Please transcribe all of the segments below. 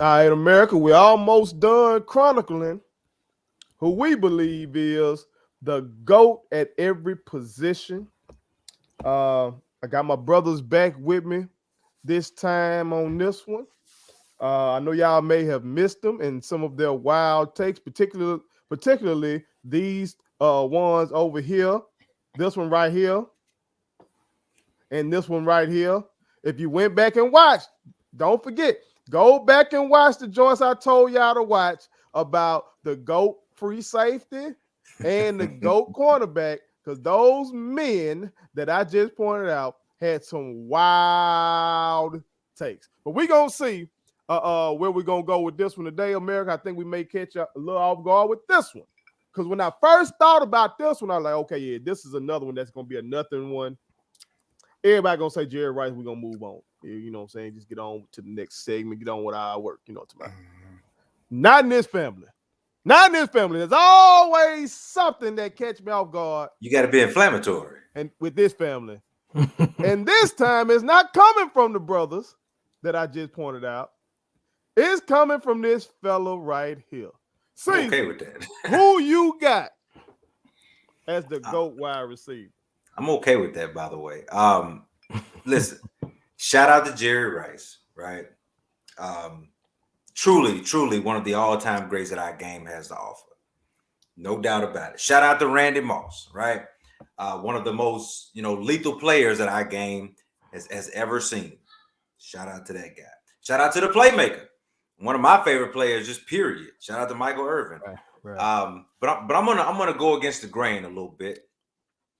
All right, America, we're almost done chronicling who we believe is the GOAT at every position. I got my brothers back with me this time on this one. I know y'all may have missed them and some of their wild takes, particularly these ones over here. This one right here, and this one right here. If you went back and watched, don't forget, go back and watch the joints I told y'all to watch about the GOAT free safety and the GOAT cornerback, because those men that I just pointed out had some wild takes. But we're going to see where we're going to go with this one today, America. I think we may catch a little off guard with this one. Because when I first thought about this one, I was like, okay, yeah, this is another one that's going to be a nothing one. Everybody gonna say Jerry Rice, we're gonna move on. You know what I'm saying? Just get on to the next segment, get on with our work, you know, tomorrow. Not in this family. Not in this family. There's always something that catch me off guard. You got to be inflammatory. And with this family. And this time it's not coming from the brothers that I just pointed out. It's coming from this fellow right here. See, I'm okay with that. Who you got as the GOAT wide receiver? I'm okay with that, by the way. Listen, shout out to Jerry Rice, right? Truly one of the all-time greats that our game has to offer. No doubt about it. Shout out to Randy Moss, right? One of the most, lethal players that our game has ever seen. Shout out to that guy. Shout out to the playmaker. One of my favorite players, just period. Shout out to Michael Irvin. Right. But I'm gonna go against the grain a little bit.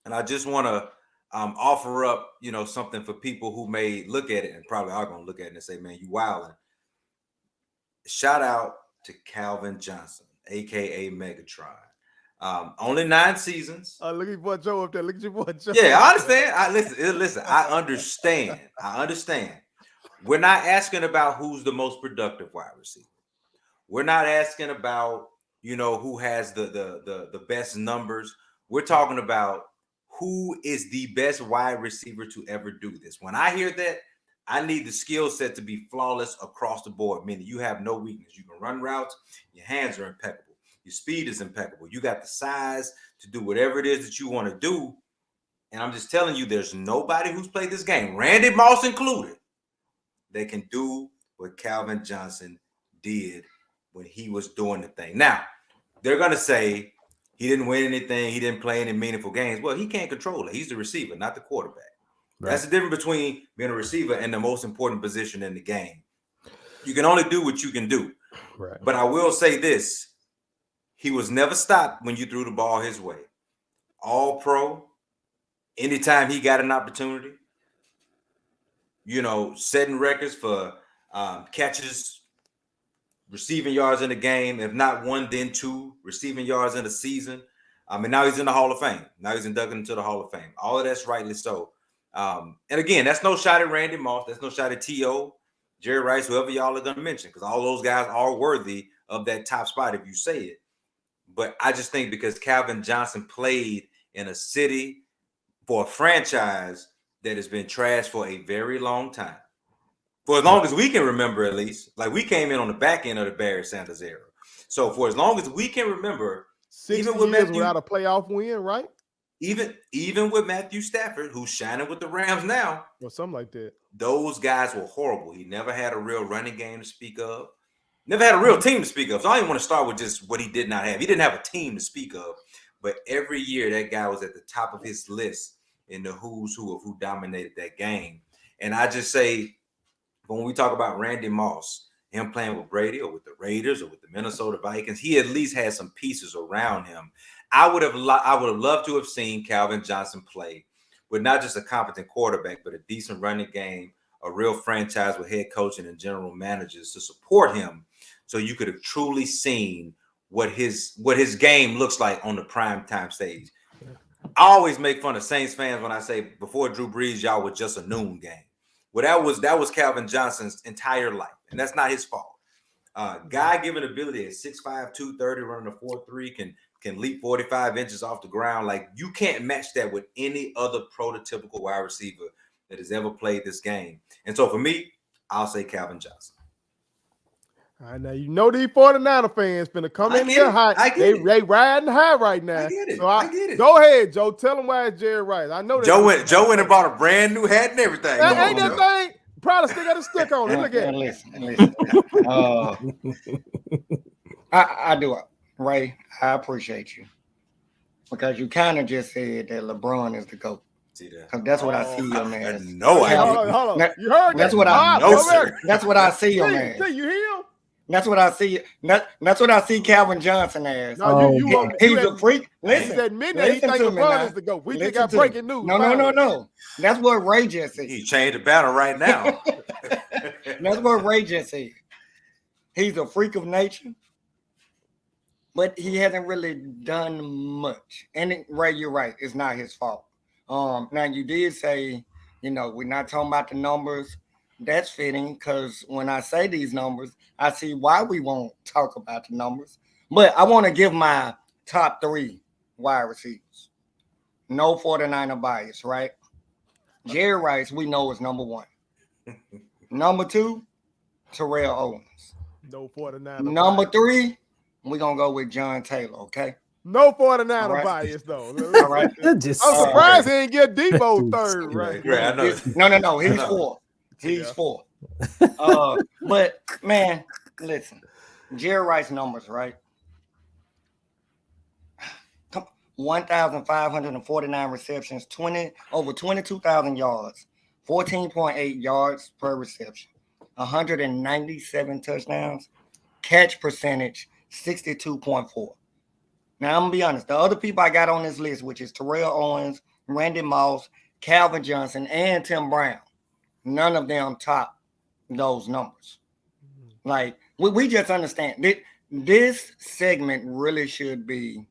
And I just want to offer up, something for people who may look at it and probably are going to look at it and say, man, you wilding. Shout out to Calvin Johnson, a.k.a. Megatron. Only 9 seasons. Look at your boy Joe up there. Look at your boy Joe. Yeah, I understand. Listen, I understand. We're not asking about who's the most productive wide receiver. We're not asking about, who has the best numbers. We're talking about who is the best wide receiver to ever do this. When I hear that, I need the skill set to be flawless across the board, meaning you have no weakness. You can run routes. Your hands are impeccable. Your speed is impeccable. You got the size to do whatever it is that you want to do. And I'm just telling you, there's nobody who's played this game, Randy Moss included, that can do what Calvin Johnson did when he was doing the thing. Now, they're going to say, he didn't win anything. He didn't play any meaningful games. Well, he can't control it. He's the receiver, not the quarterback. Right. That's the difference between being a receiver and the most important position in the game. You can only do what you can do. Right. But I will say this. He was never stopped when you threw the ball his way. All pro, anytime he got an opportunity, setting records for catches, receiving yards in the game, if not 1, then 2 receiving yards in a season. And now he's in the Hall of Fame. Now he's inducted into the Hall of Fame. All of that's rightly so. And again, that's no shot at Randy Moss. That's no shot at T.O., Jerry Rice, whoever y'all are going to mention, because all those guys are worthy of that top spot if you say it. But I just think because Calvin Johnson played in a city for a franchise that has been trashed for a very long time. For as long as we can remember, at least, like we came in on the back end of the Barry Sanders era. So for as long as we can remember, 6 even with years without a playoff win, right? Even with Matthew Stafford, who's shining with the Rams now, or something like that, those guys were horrible. He never had a real running game to speak of. Never had a real team to speak of. So I didn't want to start with just what he did not have. He didn't have a team to speak of. But every year that guy was at the top of his list in the who's who of who dominated that game. And I just say, when we talk about Randy Moss, him playing with Brady or with the Raiders or with the Minnesota Vikings, he at least had some pieces around him. I would have loved to have seen Calvin Johnson play with not just a competent quarterback, but a decent running game, a real franchise with head coaching and general managers to support him, so you could have truly seen what his game looks like on the prime time stage. I always make fun of Saints fans when I say before Drew Brees, y'all was just a noon game. Well, that was Calvin Johnson's entire life, and that's not his fault. God-given ability at 6'5", 230, running a 4.3, can leap 45 inches off the ground. Like, you can't match that with any other prototypical wide receiver that has ever played this game. And so for me, I'll say Calvin Johnson. I know you know these 49er fans finna come in here high. They riding high right now. I get it. So I get it. Go ahead, Joe. Tell them why it's Jerry Rice. I know Joe went and bought a brand new hat and everything. Ain't that thing? Probably still got a stick on it. Look at it. Listen. I do it. Ray, I appreciate you. Because you kind of just said that LeBron is the GOAT. See that? Because that's what I see him as. No, hold on. You heard that's that? What I know, sir. That's what I see him as. You hear him? That's what I see. That's what I see Calvin Johnson as. No, he's a freak. Listen, he said midnight. He think LeBron is the GOAT. We just got breaking news. No. That's what Ray just said. He changed the battle right now. That's what Ray just said. He's a freak of nature, but he hasn't really done much. And Ray, you're right. It's not his fault. Now you did say, we're not talking about the numbers. That's fitting because when I say these numbers, I see why we won't talk about the numbers. But I want to give my top 3 wide receivers. No 49er bias, right? Jerry Rice, we know is number 1. Number 2, Terrell Owens. No 49er Number 3, we're going to go with John Taylor, okay? No 49er bias, though. All right. I'm surprised he didn't get Debo third, right? Right, I know. No. He's 4. He's 4. But, man, listen. Jerry Rice numbers, right? 1,549 receptions, over 22,000 yards, 14.8 yards per reception, 197 touchdowns, catch percentage 62.4. Now, I'm going to be honest. The other people I got on this list, which is Terrell Owens, Randy Moss, Calvin Johnson, and Tim Brown, none of them top those numbers. Like, we just understand. This segment really should be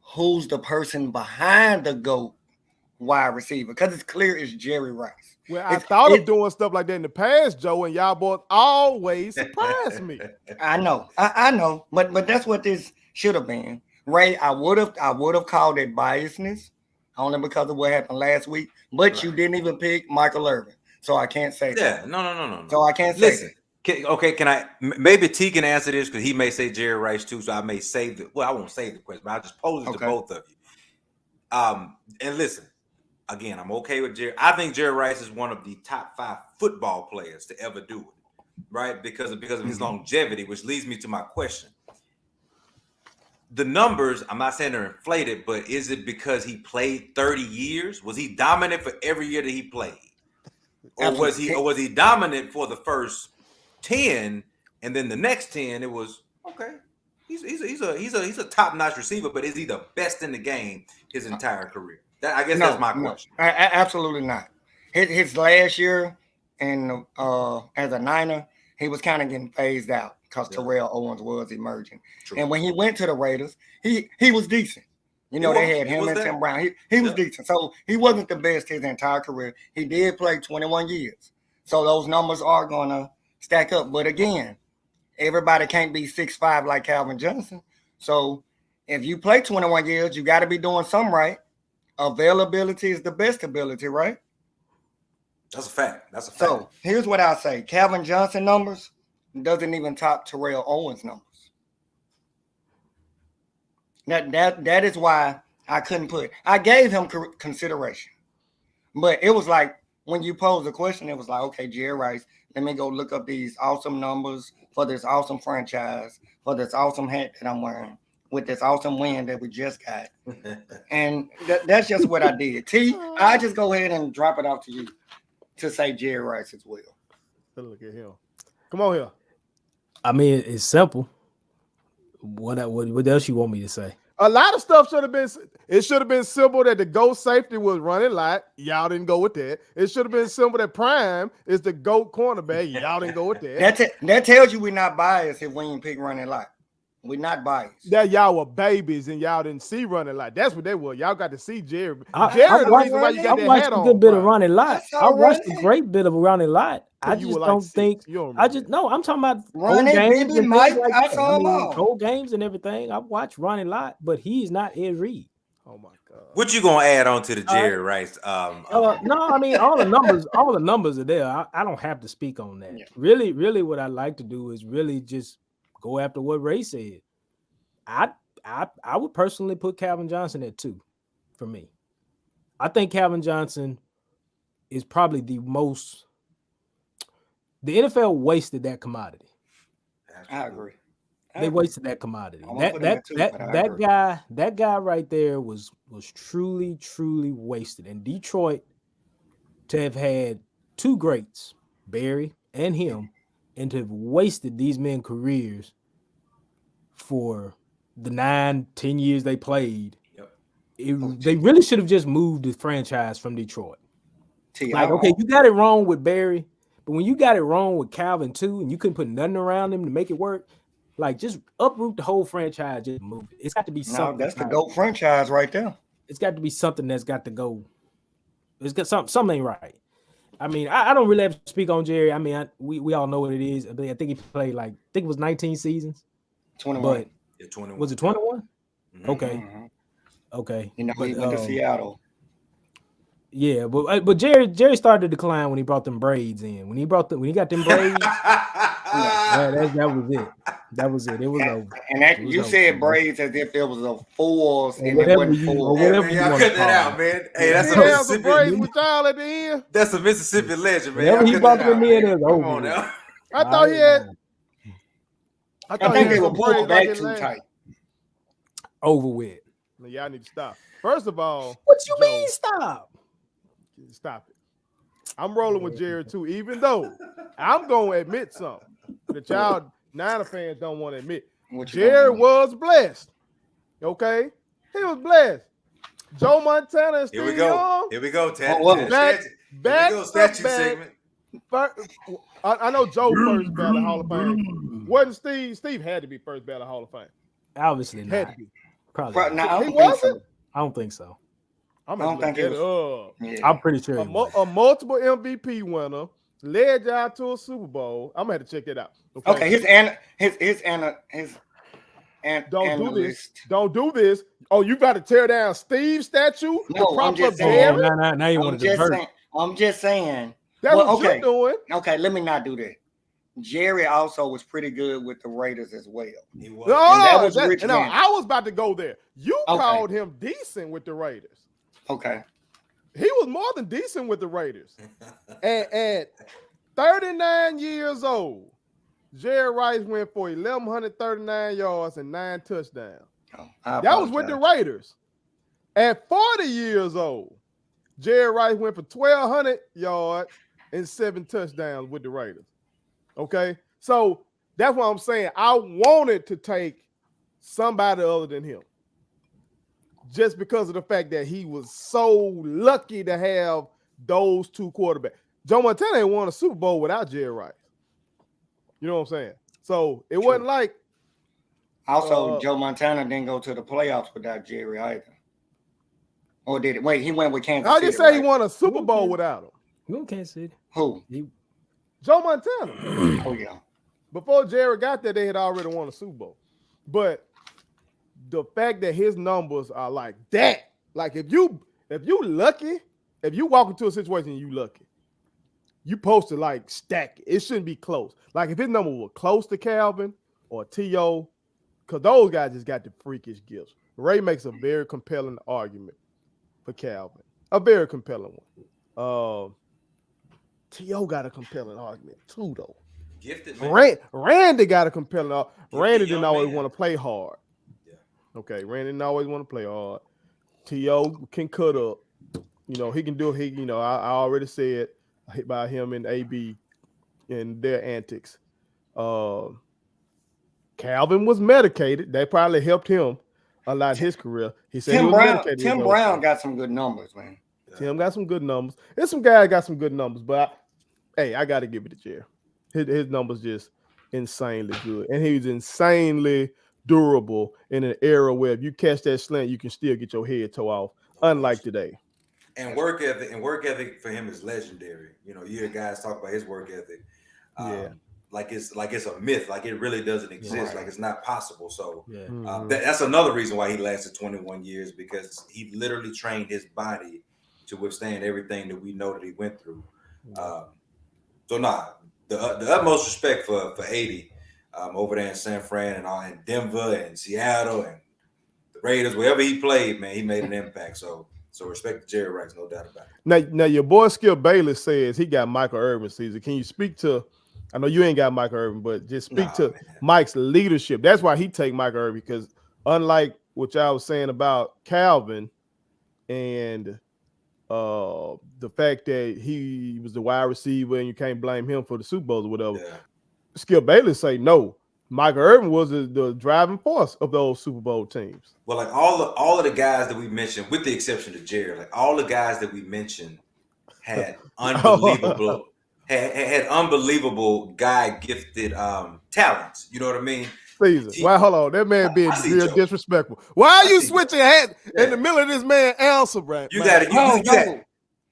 who's the person behind the GOAT wide receiver, because it's clear it's Jerry Rice. Well, I thought of doing stuff like that in the past, Joe, and y'all boys always surprise me. I know, but that's what this should have been. Ray, I would have called it biasness only because of what happened last week, but you didn't even pick Michael Irvin, so I can't say that. Yeah, no. So I can't say that. Can I? Maybe T can answer this because he may say Jerry Rice too. So I may save it. Well, I won't save the question, but I'll just pose it to both of you. And listen, again, I'm okay with Jerry. I think Jerry Rice is one of the top 5 football players to ever do it, right? Because of his longevity, which leads me to my question. The numbers, I'm not saying they're inflated, but is it because he played 30 years? Was he dominant for every year that he played, or was he dominant for the first 10, and then the next 10 it was okay? He's a top-notch receiver, but is he the best in the game his entire career? I guess that's my question. Absolutely not. His last year, and as a Niner, he was kind of getting phased out because Terrell Owens was emerging. True. And when he went to the Raiders, he was decent. They had him and Tim Brown. He was decent. So he wasn't the best his entire career. He did play 21 years. So those numbers are going to stack up. But again, everybody can't be 6'5" like Calvin Johnson. So if you play 21 years, you got to be doing something right. Availability is the best ability, right? That's a fact. So here's what I'll say. Calvin Johnson numbers doesn't even top Terrell Owens numbers. That is why I couldn't put. I gave him consideration. But it was like when you posed the question, it was like, okay, Jerry Rice, let me go look up these awesome numbers for this awesome franchise, for this awesome hat that I'm wearing, with this awesome win that we just got. And that's just what I did. T, I just go ahead and drop it off to you to say Jerry Rice as well. Look at him. Come on here. I mean, it's simple. What else you want me to say? A lot of stuff should have been simple that the GOAT safety was running light. Y'all didn't go with that. It should have been simple that Prime is the GOAT cornerback. Y'all didn't go with that. That tells you we're not biased if we ain't pick running light. We're not biased. That y'all were babies and y'all didn't see running light. That's what they were. Y'all got to see Jerry. I watched a good bit of running light. I watched a great bit of running light. I just don't think. I'm talking about running games and Mike. I saw them all. Cold games and everything. I watched running light, but he's not Ed Reed. Oh my God. What you gonna add on to the Jerry Rice? No, I mean all the numbers are there. I don't have to speak on that. Yeah. Really, what I like to do is really just go after what Ray said. I would personally put Calvin Johnson at 2 for me. I think Calvin Johnson is probably the NFL wasted that commodity. I agree. They wasted that commodity. That guy right there was truly wasted. And Detroit, to have had 2 greats, Barry and him, and to have wasted these men's careers for the 9-10 years they played. They really should have just moved the franchise from Detroit. Okay, you got it wrong with Barry, but when you got it wrong with Calvin too, and you couldn't put nothing around him to make it work, just uproot the whole franchise, just move it. It's got to be something. No, that's the GOAT franchise right there. It's got to be something that's got to go. It's got something ain't right. I mean, I don't really have to speak on Jerry. I mean, we all know what it is. I think he played it was 19 seasons. 21. But 21. Was it 21? Mm-hmm. Okay. Mm-hmm. Okay. He went to Seattle. Yeah, but Jerry started to decline when he brought them braids in. When he got them braids, that was it. That was it. It was over. And you said braids as if it was a force and it wasn't force. Y'all cut that out, man. Hey, that's a Mississippi braids with y'all at the end. That's a Mississippi legend, man. He brought them in as over. Come on now. I thought he had. I think they were pulled back too tight. Over with. Y'all need to stop. First of all, what you mean stop? Stop it. I'm rolling with Jerry too, even though I'm going to admit something that y'all Niner fans don't want to admit. Jerry was blessed. Okay? He was blessed. Joe Montana and Steve Young. Here we go, Ted. Statue segment. I know Joe first ballot Hall of Fame. Wasn't Steve? Steve had to be first ballot Hall of Fame. Obviously not. Had to be. Probably not. He wasn't? I don't think so. I don't think it was. I'm pretty sure a multiple MVP winner led y'all to a Super Bowl. I'm gonna have to check that out. Okay, Don't do this. Oh, you got to tear down Steve's statue? No, I'm just saying. Now you want to divert. I'm just saying. That's what you're doing. Okay, let me not do that. Jerry also was pretty good with the Raiders as well. He was. I was about to go there. You called him decent with the Raiders. Okay. He was more than decent with the Raiders. At 39 years old, Jerry Rice went for 1,139 yards and 9 touchdowns. That was with the Raiders. At 40 years old, Jerry Rice went for 1,200 yards and 7 touchdowns with the Raiders. Okay? So that's what I'm saying. I wanted to take somebody other than him. Just because of the fact that he was so lucky to have those 2 quarterbacks. Joe Montana ain't won a Super Bowl without Jerry Rice. You know what I'm saying? So it wasn't like. Also, Joe Montana didn't go to the playoffs without Jerry either. Or did it? Wait, he went with Kansas City. I just say he won a Super Bowl without him. Who Kansas City? Who? Joe Montana. Oh, yeah. Before Jerry got there, they had already won a Super Bowl. But the fact that his numbers are like that, like if you lucky, if you walk into a situation and you lucky, you supposed to stack it. It shouldn't be close. Like if his number were close to Calvin or T.O., because those guys just got the freakish gifts. Ray makes a very compelling argument for Calvin. A very compelling one. T.O. got a compelling argument too, though. Gifted, man. Randy got a compelling argument. Randy didn't always want to play hard. Okay, Randy didn't always want to play hard. T.O. can cut up. He can do it. I already said about him and AB and their antics. Calvin was medicated. That probably helped him a lot in his career. He said Tim Brown got some good numbers, man. Tim got some good numbers. There's some guys got some good numbers, but I got to give it to Jerry. His numbers just insanely good. And he's insanely durable in an era where if you catch that slant, you can still get your head toe off, unlike today. And work ethic for him is legendary. You hear guys talk about his work ethic. like it's a myth, like it really doesn't exist, Right. like it's not possible. So Yeah. that's another reason why he lasted 21 years, because he literally trained his body to withstand everything that we know that he went through. So the utmost respect for 80 over there in San Fran and all in Denver and Seattle and the Raiders, wherever he played, man, he made an impact. So respect to Jerry Rice, no doubt about it. Now your boy Skip Bayless says he got Michael Irvin season. Can you speak to? I know you ain't got Michael Irvin, but just speak to Mike's leadership. That's why he take Michael Irvin, because unlike what y'all was saying about Calvin and the fact that he was the wide receiver and you can't blame him for the Super Bowls or whatever. Yeah. Skip Bayless say no. Michael Irvin was the driving force of those Super Bowl teams. Well, like all of the guys that we mentioned, with the exception of Jerry, like all the guys that we mentioned had unbelievable had unbelievable guy gifted talents. You know what I mean? Caesar. Why? Hold on, that man being real disrespectful. Why are you switching hats in the middle of this man answer, Brad? You got it.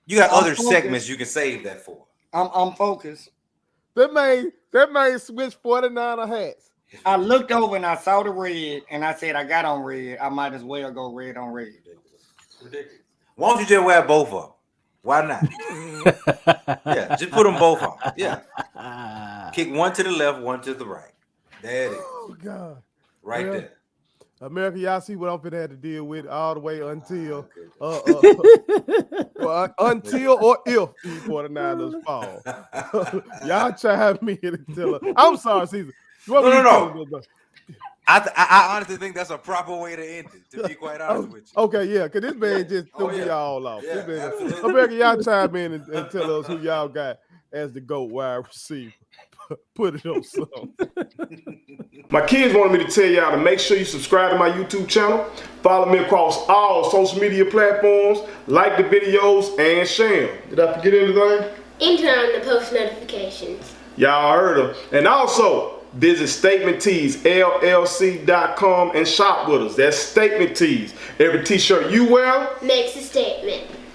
You got other segments you can save that for. I'm focused. That man switched 49er hats. I looked over and I saw the red, and I said, I got on red. I might as well go red on red. Ridiculous. Why don't you just wear both of them? Why not? Yeah, just put them both on. Yeah. Kick one to the left, one to the right. There it is. Oh, God. Right there. America, y'all see what I'm finna have to deal with all the way until until or if the 49ers fall. Y'all chime me in and tell us. I'm sorry, Caesar. No. I honestly think that's a proper way to end it, to be quite honest with you. Okay, yeah, because this man just threw me all off. Yeah, America, y'all chime in and tell us who y'all got as the GOAT wide receiver. Put it on something. My kids wanted me to tell y'all to make sure you subscribe to my YouTube channel, follow me across all social media platforms, like the videos, and share them. Did I forget anything? And turn on the post notifications. Y'all heard them. And also, visit Statement Tees, LLC.com and shop with us. That's Statement Tees. Every t-shirt you wear makes a statement.